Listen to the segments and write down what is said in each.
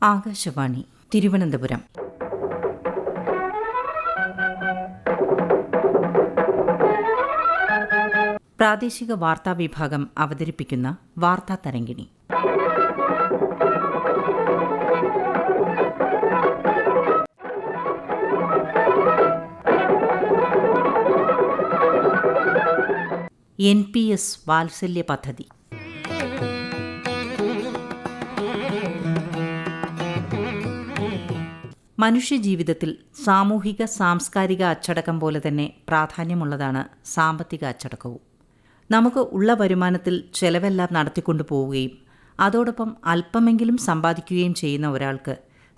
ആകാശവാണി തിരുവനന്തപുരം. പ്രാദേശിക വാർത്താ വിഭാഗം അവതരിപ്പിക്കുന്ന വാർത്താ തരംഗിണി. NPS വാത്സല്യ പദ്ധതി. മനുഷ്യജീവിതത്തിൽ സാമൂഹിക സാംസ്കാരിക അച്ചടക്കം പോലെ തന്നെ പ്രാധാന്യമുള്ളതാണ് സാമ്പത്തിക അച്ചടക്കവും. നമുക്ക് ഉള്ള വരുമാനത്തിൽ ചെലവെല്ലാം നടത്തിക്കൊണ്ടു പോവുകയും അതോടൊപ്പം അല്പമെങ്കിലും സമ്പാദിക്കുകയും ചെയ്യുന്ന ഒരാൾക്ക്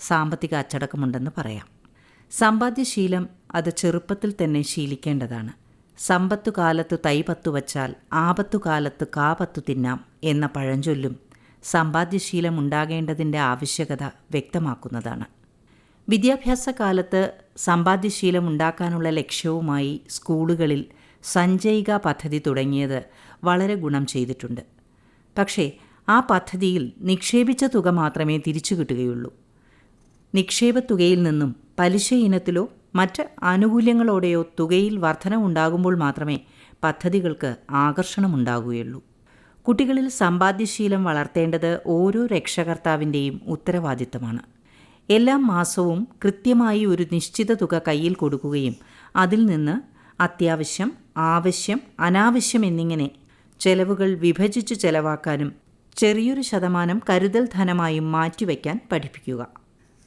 സാമ്പത്തിക അച്ചടക്കമുണ്ടെന്ന് പറയാം. സമ്പാദ്യശീലം അത് ചെറുപ്പത്തിൽ തന്നെ ശീലിക്കേണ്ടതാണ്. സമ്പത്തുകാലത്തു തൈപത്തു വച്ചാൽ ആപത്തുകാലത്ത് കാപത്തു തിന്നാം എന്ന പഴഞ്ചൊല്ലും സമ്പാദ്യശീലം ഉണ്ടാകേണ്ടതിൻ്റെ ആവശ്യകത വ്യക്തമാക്കുന്നതാണ്. വിദ്യാഭ്യാസ കാലത്ത് സമ്പാദ്യശീലം ഉണ്ടാക്കാനുള്ള ലക്ഷ്യവുമായി സ്കൂളുകളിൽ സഞ്ചയിക പദ്ധതി തുടങ്ങിയത് വളരെ ഗുണം ചെയ്തിട്ടുണ്ട്. പക്ഷേ ആ പദ്ധതിയിൽ നിക്ഷേപിച്ച തുക മാത്രമേ തിരിച്ചു കിട്ടുകയുള്ളൂ. നിക്ഷേപത്തുകയിൽ നിന്നും പലിശ ഇനത്തിലോ മറ്റ് ആനുകൂല്യങ്ങളോടെയോ തുകയിൽ വർധനവുണ്ടാകുമ്പോൾ മാത്രമേ പദ്ധതികൾക്ക് ആകർഷണമുണ്ടാകുകയുള്ളൂ. കുട്ടികളിൽ സമ്പാദ്യശീലം വളർത്തേണ്ടത് ഓരോ രക്ഷകർത്താവിൻ്റെയും ഉത്തരവാദിത്തമാണ്. എല്ലാ മാസവും കൃത്യമായി ഒരു നിശ്ചിത തുക കയ്യിൽ കൊടുക്കുകയും അതിൽ നിന്ന് അത്യാവശ്യം, ആവശ്യം, അനാവശ്യം എന്നിങ്ങനെ ചെലവുകൾ വിഭജിച്ച് ചെലവാക്കാനും ചെറിയൊരു ശതമാനം കരുതൽ ധനമായും മാറ്റിവെക്കാൻ പഠിപ്പിക്കുക.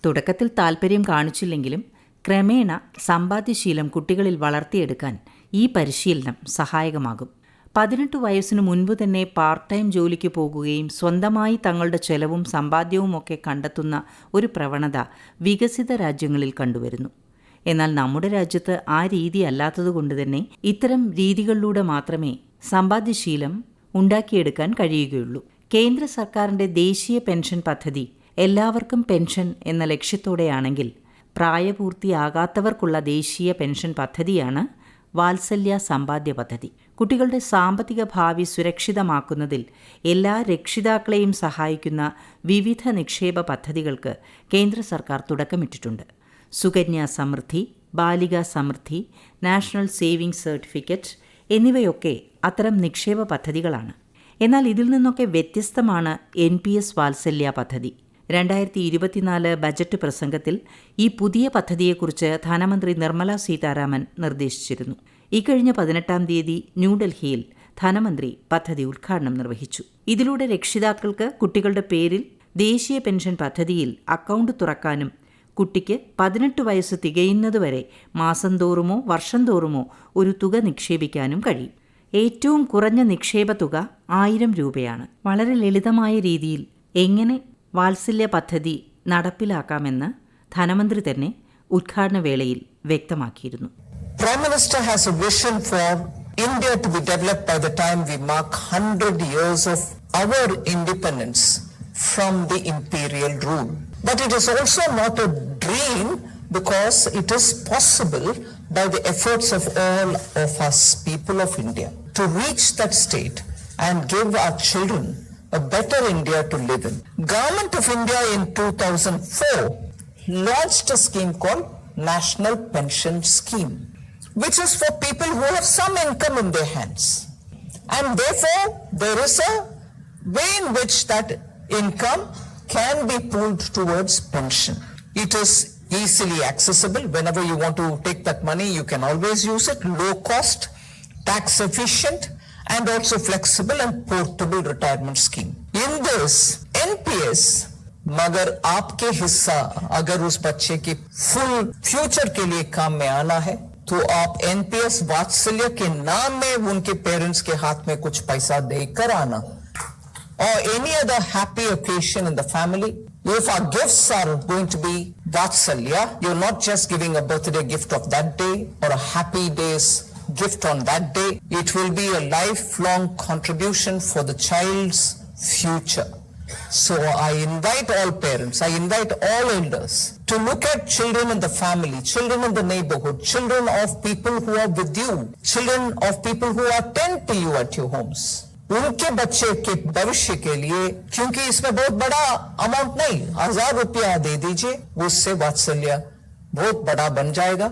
തുടക്കത്തിൽ താൽപ്പര്യം കാണിച്ചില്ലെങ്കിലും ക്രമേണ സമ്പാദ്യശീലം കുട്ടികളിൽ വളർത്തിയെടുക്കാൻ ഈ പരിശീലനം സഹായകമാകും. 18 വയസ്സിനു മുൻപ് തന്നെ പാർട്ട് ടൈം ജോലിക്ക് പോകുകയും സ്വന്തമായി തങ്ങളുടെ ചെലവും സമ്പാദ്യവുമൊക്കെ കണ്ടെത്തുന്ന ഒരു പ്രവണത വികസിത രാജ്യങ്ങളിൽ കണ്ടുവരുന്നു. എന്നാൽ നമ്മുടെ രാജ്യത്ത് ആ രീതി അല്ലാത്തതുകൊണ്ട് തന്നെ ഇത്തരം രീതികളിലൂടെ മാത്രമേ സമ്പാദ്യശീലം ഉണ്ടാക്കിയെടുക്കാൻ കഴിയുകയുള്ളൂ. കേന്ദ്ര സർക്കാരിൻ്റെ ദേശീയ പെൻഷൻ പദ്ധതി എല്ലാവർക്കും പെൻഷൻ എന്ന ലക്ഷ്യത്തോടെയാണെങ്കിൽ പ്രായപൂർത്തിയാകാത്തവർക്കുള്ള ദേശീയ പെൻഷൻ പദ്ധതിയാണ് വാത്സല്യ സമ്പാദ്യ പദ്ധതി. കുട്ടികളുടെ സാമ്പത്തിക ഭാവി സുരക്ഷിതമാക്കുന്നതിൽ എല്ലാ രക്ഷിതാക്കളെയും സഹായിക്കുന്ന വിവിധ നിക്ഷേപ പദ്ധതികൾക്ക് കേന്ദ്ര സർക്കാർ തുടക്കമിട്ടിട്ടുണ്ട്. സുകന്യ സമൃദ്ധി, ബാലിക സമൃദ്ധി, നാഷണൽ സേവിംഗ്സ് സർട്ടിഫിക്കറ്റ് എന്നിവയൊക്കെ അത്തരം നിക്ഷേപ പദ്ധതികളാണ്. എന്നാൽ ഇതിൽ നിന്നൊക്കെ വ്യത്യസ്തമാണ് NPS വാത്സല്യ പദ്ധതി. 2024 ബജറ്റ് പ്രസംഗത്തിൽ ഈ പുതിയ പദ്ധതിയെക്കുറിച്ച് ധനമന്ത്രി നിർമ്മല സീതാരാമൻ നിർദ്ദേശിച്ചിരുന്നു. ഇക്കഴിഞ്ഞ 18-ാം തീയതി ന്യൂഡൽഹിയിൽ ധനമന്ത്രി പദ്ധതി ഉദ്ഘാടനം നിർവഹിച്ചു. ഇതിലൂടെ രക്ഷിതാക്കൾക്ക് കുട്ടികളുടെ പേരിൽ ദേശീയ പെൻഷൻ പദ്ധതിയിൽ അക്കൗണ്ട് തുറക്കാനും കുട്ടിക്ക് 18 വയസ്സ് തികയുന്നതുവരെ മാസം തോറുമോ വർഷം തോറുമോ ഒരു തുക നിക്ഷേപിക്കാനും കഴിയും. ഏറ്റവും കുറഞ്ഞ നിക്ഷേപ തുക 1000 രൂപയാണ്. വളരെ ലളിതമായ രീതിയിൽ എങ്ങനെ വാത്സല്യ പദ്ധതി നടപ്പിലാക്കാമെന്ന് ധനമന്ത്രി തന്നെ ഉദ്ഘാടന വേളയിൽ വ്യക്തമാക്കിയിരുന്നു. Prime Minister has a vision for India to be developed by the time we mark 100 years of our independence from the imperial rule. But it is also not a dream because it is possible by the efforts of all of us, people of India, to reach that state and give our children a better India to live in. Government of India in 2004 launched a scheme called National Pension Scheme, which is for people who have some income in their hands. And therefore, there is a way in which that income can be pooled towards pension. It is easily accessible. Whenever you want to take that money, you can always use it. Low cost, tax efficient, and also flexible and portable retirement scheme. In this, NPS, मगर आपके हिस्सा अगर उस बच्चे के full future के लिए काम में आना है तो आप NPS वात्सल्य के नाम में उनके पेरेंट्स के हाथ में कुछ पैसा देकर आना, or any other happy occasion in the family. If our gifts are going to be Vatsalya, you're not just giving a birthday gift of that day or a happy day's gift on that day. It will be a lifelong contribution for the child's future. So I invite all parents, I invite all elders to look at children in the family, children in the neighborhood, children of people who are with you, children of people who attend to you at your homes. उनके बच्चे के भविष्य के लिए, क्योंकि इसमें बहुत बड़ा अमाउंट नहीं, 1000 रुपया दे दीजिए, उससे वात्सल्य बहुत बड़ा बन जाएगा,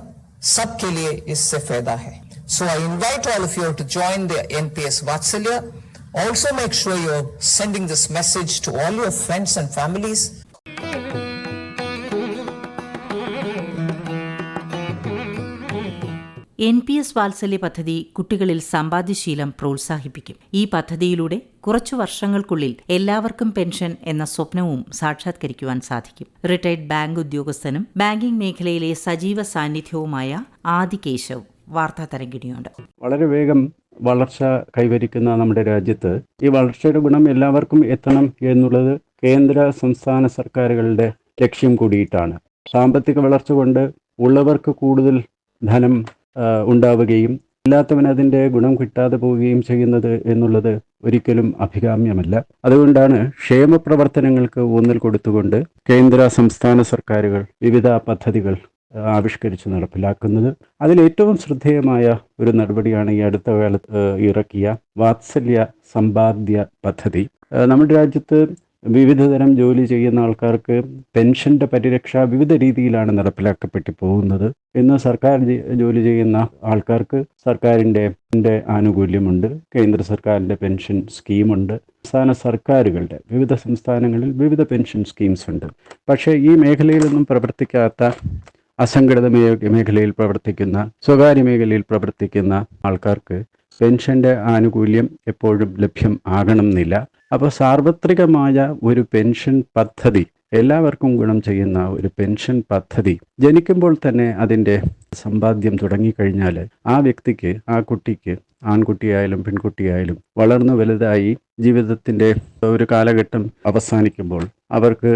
सबके लिए इससे फायदा है. So I invite all of you to join the NPS Vatsalya. Also make sure you're sending this message to all your friends and families. NPS വാത്സല്യ പദ്ധതി കുട്ടികളിൽ സമ്പാദ്യശീലം പ്രോത്സാഹിപ്പിക്കും. ഈ പദ്ധതിയിലൂടെ കുറച്ചു വർഷങ്ങൾക്കുള്ളിൽ എല്ലാവർക്കും പെൻഷൻ എന്ന സ്വപ്നവും സാക്ഷാത്കരിക്കുവാൻ സാധിക്കും. റിട്ടയർഡ് ബാങ്ക് ഉദ്യോഗസ്ഥനും ബാങ്കിംഗ് മേഖലയിലെ സജീവ സാന്നിധ്യവുമായ ആദി കേശവ് വാർത്താ തരംഗിണിയുണ്ട്. വളരെ വേഗം വളർച്ച കൈവരിക്കുന്ന നമ്മുടെ രാജ്യത്ത് ഈ വളർച്ചയുടെ ഗുണം എല്ലാവർക്കും എത്തണം എന്നുള്ളത് കേന്ദ്ര സംസ്ഥാന സർക്കാരുകളുടെ ലക്ഷ്യം കൂടിയിട്ടാണ്. സാമ്പത്തിക വളർച്ച കൊണ്ട് ഉള്ളവർക്ക് കൂടുതൽ ധനം ഉണ്ടാവുകയും ഇല്ലാത്തവന് അതിൻ്റെ ഗുണം കിട്ടാതെ പോവുകയും ചെയ്യുന്നത് എന്നുള്ളത് ഒരിക്കലും അഭികാമ്യമല്ല. അതുകൊണ്ടാണ് ക്ഷേമ പ്രവർത്തനങ്ങൾക്ക് ഊന്നൽ കൊടുത്തുകൊണ്ട് കേന്ദ്ര സംസ്ഥാന സർക്കാരുകൾ വിവിധ പദ്ധതികൾ ആവിഷ്കരിച്ച് നടപ്പിലാക്കുന്നത്. അതിലേറ്റവും ശ്രദ്ധേയമായ ഒരു നടപടിയാണ് ഈ അടുത്ത കാലത്ത് ഇറക്കിയ വാത്സല്യ സമ്പാദ്യ പദ്ധതി. നമ്മുടെ രാജ്യത്ത് വിവിധതരം ജോലി ചെയ്യുന്ന ആൾക്കാർക്ക് പെൻഷൻ്റെ പരിരക്ഷ വിവിധ രീതിയിലാണ് നടപ്പിലാക്കപ്പെട്ടു പോകുന്നത്. ഇന്ന് സർക്കാർ ജോലി ചെയ്യുന്ന ആൾക്കാർക്ക് സർക്കാരിൻ്റെ ആനുകൂല്യമുണ്ട്, കേന്ദ്ര സർക്കാരിൻ്റെ പെൻഷൻ സ്കീമുണ്ട്, സംസ്ഥാന സർക്കാരുകളുടെ വിവിധ സംസ്ഥാനങ്ങളിൽ വിവിധ പെൻഷൻ സ്കീംസ് ഉണ്ട്. പക്ഷേ ഈ മേഖലയിലൊന്നും പ്രവർത്തിക്കാത്ത അസംഘടിത മേഖലയിൽ പ്രവർത്തിക്കുന്ന, സ്വകാര്യ മേഖലയിൽ പ്രവർത്തിക്കുന്ന ആൾക്കാർക്ക് പെൻഷൻ്റെ ആനുകൂല്യം എപ്പോഴും ലഭ്യം ആകണമെന്നില്ല. അപ്പോൾ സാർവത്രികമായ ഒരു പെൻഷൻ പദ്ധതി, എല്ലാവർക്കും ഗുണം ചെയ്യുന്ന ഒരു പെൻഷൻ പദ്ധതി ജനിക്കുമ്പോൾ തന്നെ അതിൻ്റെ സമ്പാദ്യം തുടങ്ങിക്കഴിഞ്ഞാൽ ആ വ്യക്തിക്ക്, ആ കുട്ടിക്ക്, ആൺകുട്ടിയായാലും പെൺകുട്ടിയായാലും വളർന്നു വലുതായി ജീവിതത്തിൻ്റെ ഒരു കാലഘട്ടം അവസാനിക്കുമ്പോൾ അവർക്ക്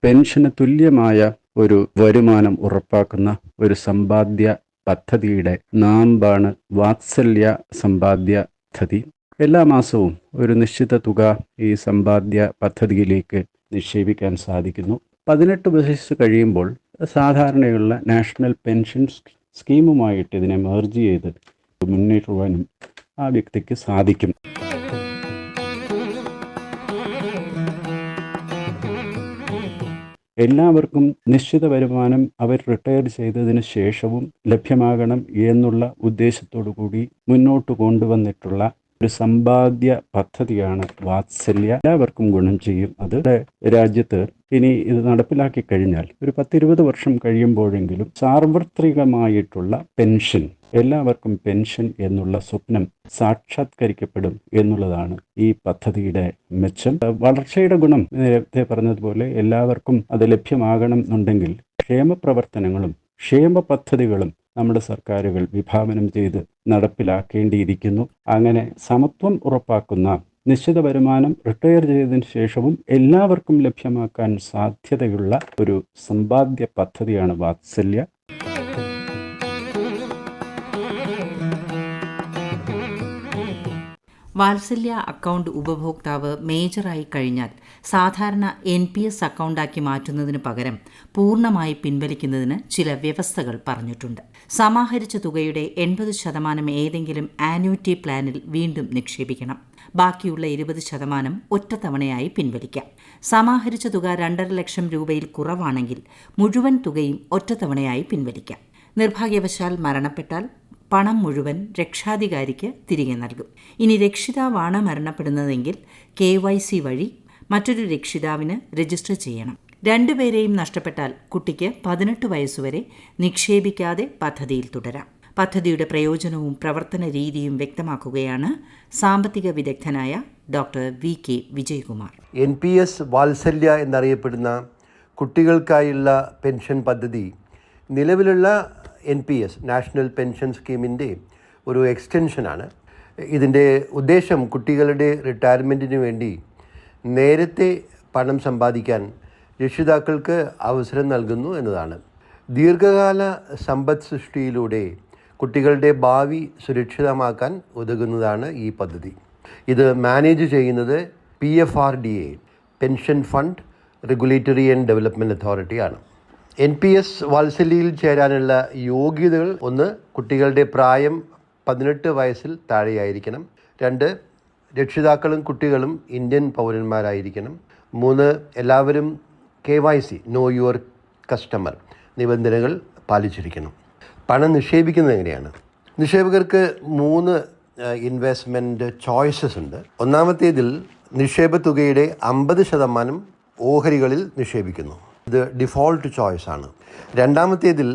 പെൻഷന് തുല്യമായ ഒരു വരുമാനം ഉറപ്പാക്കുന്ന ഒരു സമ്പാദ്യ പദ്ധതിയുടെ നാമ്പാണ് വാത്സല്യ സമ്പാദ്യ പദ്ധതി. എല്ലാ മാസവും ഒരു നിശ്ചിത തുക ഈ സമ്പാദ്യ പദ്ധതിയിലേക്ക് നിക്ഷേപിക്കാൻ സാധിക്കുന്നു. 18 വയസ്സ് കഴിയുമ്പോൾ സാധാരണയുള്ള നാഷണൽ പെൻഷൻ സ്കീമുമായിട്ട് ഇതിനെ മെർജ് ചെയ്ത് മുന്നേറുവാനും ആ വ്യക്തിക്ക് സാധിക്കും. എല്ലാവർക്കും നിശ്ചിത വരുമാനം അവർ റിട്ടയർ ചെയ്തതിന് ശേഷവും ലഭ്യമാകണം എന്നുള്ള ഉദ്ദേശത്തോടു കൂടി മുന്നോട്ട് കൊണ്ടുവന്നിട്ടുള്ള ഒരു സമ്പാദ്യ പദ്ധതിയാണ് വാത്സല്യ. എല്ലാവർക്കും ഗുണം ചെയ്യും. അത് രാജ്യത്ത് ഇനി ഇത് നടപ്പിലാക്കി കഴിഞ്ഞാൽ ഒരു 10-20 വർഷം കഴിയുമ്പോഴെങ്കിലും സാർവത്രികമായിട്ടുള്ള പെൻഷൻ, എല്ലാവർക്കും പെൻഷൻ എന്നുള്ള സ്വപ്നം സാക്ഷാത്കരിക്കപ്പെടും എന്നുള്ളതാണ് ഈ പദ്ധതിയുടെ മെച്ചം. വളർച്ചയുടെ ഗുണം നേരത്തെ പറഞ്ഞതുപോലെ എല്ലാവർക്കും അത് ലഭ്യമാകണം എന്നുണ്ടെങ്കിൽ ക്ഷേമപ്രവർത്തനങ്ങളും ക്ഷേമ പദ്ധതികളും നമ്മുടെ സർക്കാരുകൾ വിഭാവനം ചെയ്ത് നടപ്പിലാക്കേണ്ടിയിരിക്കുന്നു. അങ്ങനെ സമത്വം ഉറപ്പാക്കുന്ന, നിശ്ചിത വരുമാനം റിട്ടയർ ചെയ്തതിന് ശേഷവും എല്ലാവർക്കും ലഭ്യമാക്കാൻ സാധ്യതയുള്ള ഒരു സമ്പാദ്യ പദ്ധതിയാണ് വാത്സല്യ. വാത്സല്യ അക്കൗണ്ട് ഉപഭോക്താവ് മേജറായി കഴിഞ്ഞാൽ സാധാരണ NPS അക്കൗണ്ടാക്കി മാറ്റുന്നതിന് പകരം പൂർണ്ണമായി പിൻവലിക്കുന്നതിന് ചില വ്യവസ്ഥകൾ പറഞ്ഞിട്ടുണ്ട്. സമാഹരിച്ച തുകയുടെ 80% ഏതെങ്കിലും ആന്യൂറ്റി പ്ലാനിൽ വീണ്ടും നിക്ഷേപിക്കണം. ബാക്കിയുള്ള 20% ഒറ്റത്തവണയായി പിൻവലിക്കാം. സമാഹരിച്ച തുക 2.5 ലക്ഷം രൂപയിൽ കുറവാണെങ്കിൽ മുഴുവൻ തുകയും ഒറ്റത്തവണയായി പിൻവലിക്കാം. നിർഭാഗ്യവശാൽ മരണപ്പെട്ടാൽ പണം മുഴുവൻ രക്ഷാധികാരിക്ക് തിരികെ നൽകും. ഇനി രക്ഷിതാവാണ് മരണപ്പെടുന്നതെങ്കിൽ KYC വഴി മറ്റൊരു രക്ഷിതാവിന് രജിസ്റ്റർ ചെയ്യണം. രണ്ടുപേരെയും നഷ്ടപ്പെട്ടാൽ കുട്ടിക്ക് 18 വയസ്സുവരെ നിക്ഷേപിക്കാതെ പദ്ധതിയിൽ തുടരാം. പദ്ധതിയുടെ പ്രയോജനവും പ്രവർത്തന രീതിയും വ്യക്തമാക്കുകയാണ് സാമ്പത്തിക വിദഗ്ധനായ ഡോക്ടർ VK വിജയകുമാർ. NPS വാത്സല്യ എന്നറിയപ്പെടുന്ന കുട്ടികൾക്കായുള്ള പെൻഷൻ പദ്ധതി നിലവിലുള്ള NPS നാഷണൽ പെൻഷൻ സ്കീമിൻ്റെ ഒരു എക്സ്റ്റൻഷനാണ്. ഇതിൻ്റെ ഉദ്ദേശം കുട്ടികളുടെ റിട്ടയർമെൻറ്റിന് വേണ്ടി നേരത്തെ പണം സമ്പാദിക്കാൻ രക്ഷിതാക്കൾക്ക് അവസരം നൽകുന്നു എന്നതാണ്. ദീർഘകാല സമ്പദ് സൃഷ്ടിയിലൂടെ കുട്ടികളുടെ ഭാവി സുരക്ഷിതമാക്കാൻ ഉതകുന്നതാണ് ഈ പദ്ധതി. ഇത് മാനേജ് ചെയ്യുന്നത് PFRDA, pension fund regulatory and development authority ആണ്. NPS വാത്സല്യയിൽ ചേരാനുള്ള യോഗ്യതകൾ: 1. കുട്ടികളുടെ പ്രായം 18 വയസ്സിൽ താഴെയായിരിക്കണം. 2. രക്ഷിതാക്കളും കുട്ടികളും ഇന്ത്യൻ പൗരന്മാരായിരിക്കണം. 3, എല്ലാവരും KYC നോ യുവർ കസ്റ്റമർ നിബന്ധനകൾ പാലിച്ചിരിക്കണം. പണം നിക്ഷേപിക്കുന്നത് എങ്ങനെയാണ്? നിക്ഷേപകർക്ക് 3 ഇൻവെസ്റ്റ്മെൻറ്റ് ചോയ്സസ് ഉണ്ട്. ഒന്നാമത്തേതിൽ നിക്ഷേപ തുകയുടെ 50% ഓഹരികളിൽ നിക്ഷേപിക്കുന്നു. ഇത് ഡിഫോൾട്ട് ചോയ്സ് ആണ്. രണ്ടാമത്തേതിൽ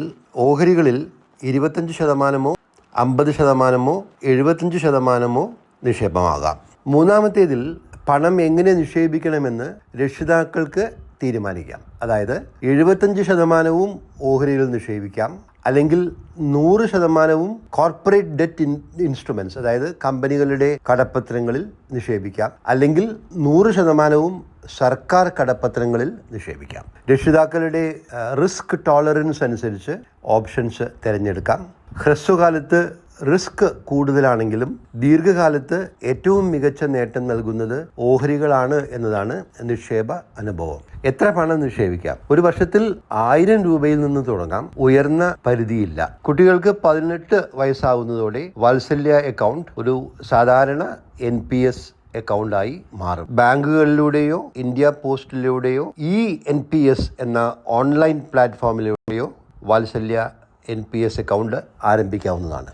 ഓഹരികളിൽ 25%, 50%, 75% നിക്ഷേപമാകാം. മൂന്നാമത്തേതിൽ പണം എങ്ങനെ നിക്ഷേപിക്കണമെന്ന് രക്ഷിതാക്കൾക്ക് തീരുമാനിക്കാം. അതായത് 75% ഓഹരിയിൽ നിക്ഷേപിക്കാം, അല്ലെങ്കിൽ 100% കോർപ്പറേറ്റ് ഡെറ്റ് ഇൻസ്ട്രുമെന്റ്സ്, അതായത് കമ്പനികളുടെ കടപ്പത്രങ്ങളിൽ നിക്ഷേപിക്കാം, അല്ലെങ്കിൽ 100% സർക്കാർ കടപ്പത്രങ്ങളിൽ നിക്ഷേപിക്കാം. രക്ഷിതാക്കളുടെ റിസ്ക് ടോളറൻസ് അനുസരിച്ച് ഓപ്ഷൻസ് തിരഞ്ഞെടുക്കാം. ഹ്രസ്വകാലത്ത് റിസ്ക് കൂടുതലാണെങ്കിലും ദീർഘകാലത്ത് ഏറ്റവും മികച്ച നേട്ടം നൽകുന്നത് ഓഹരികളാണ് എന്നതാണ് നിക്ഷേപ അനുഭവം. എത്ര പണം നിക്ഷേപിക്കാം? ഒരു വർഷത്തിൽ 1000 രൂപയിൽ നിന്ന് തുടങ്ങാം. ഉയർന്ന പരിധിയില്ല. കുട്ടികൾക്ക് 18 വയസ്സാവുന്നതോടെ വാത്സല്യ അക്കൗണ്ട് ഒരു സാധാരണ NPS അക്കൗണ്ടായി മാറും. ബാങ്കുകളിലൂടെയോ ഇന്ത്യ പോസ്റ്റിലൂടെയോ NPS എന്ന ഓൺലൈൻ പ്ലാറ്റ്ഫോമിലൂടെയോ വാത്സല്യ NPS അക്കൗണ്ട് ആരംഭിക്കാവുന്നതാണ്.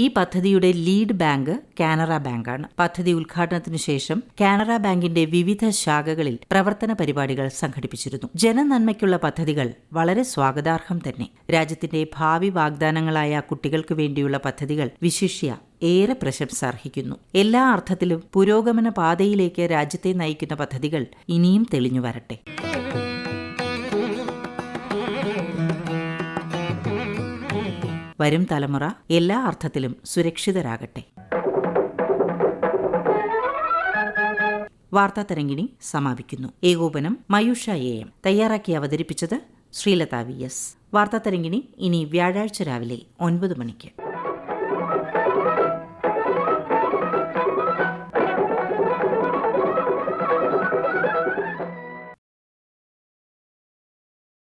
ഈ പദ്ധതിയുടെ ലീഡ് ബാങ്ക് കാനറ ബാങ്കാണ്. പദ്ധതി ഉദ്ഘാടനത്തിനു ശേഷം കാനറ ബാങ്കിന്റെ വിവിധ ശാഖകളിൽ പ്രവർത്തന പരിപാടികൾ സംഘടിപ്പിച്ചിരുന്നു. ജനനന്മയ്ക്കുള്ള പദ്ധതികൾ വളരെ സ്വാഗതാർഹം തന്നെ. രാജ്യത്തിന്റെ ഭാവി വാഗ്ദാനങ്ങളായ കുട്ടികൾക്ക് വേണ്ടിയുള്ള പദ്ധതികൾ വിശിഷ്യ ഏറെ പ്രശംസ അർഹിക്കുന്നു. എല്ലാ അർത്ഥത്തിലും പുരോഗമന പാതയിലേക്ക് രാജ്യത്തെ നയിക്കുന്ന പദ്ധതികൾ ഇനിയും തെളിഞ്ഞു വരട്ടെ. വരും തലമുറ എല്ലാ അർത്ഥത്തിലും സുരക്ഷിതരാകട്ടെ. വാർത്താ തരംഗിണി സമാപിക്കുന്നു. ഏകോപനം മയൂഷ AM. തയ്യാറാക്കി അവതരിപ്പിച്ചത് ശ്രീലത VS. വാർത്താ തരംഗിണി ഇനി വ്യാഴാഴ്ച രാവിലെ 9 മണിക്ക്.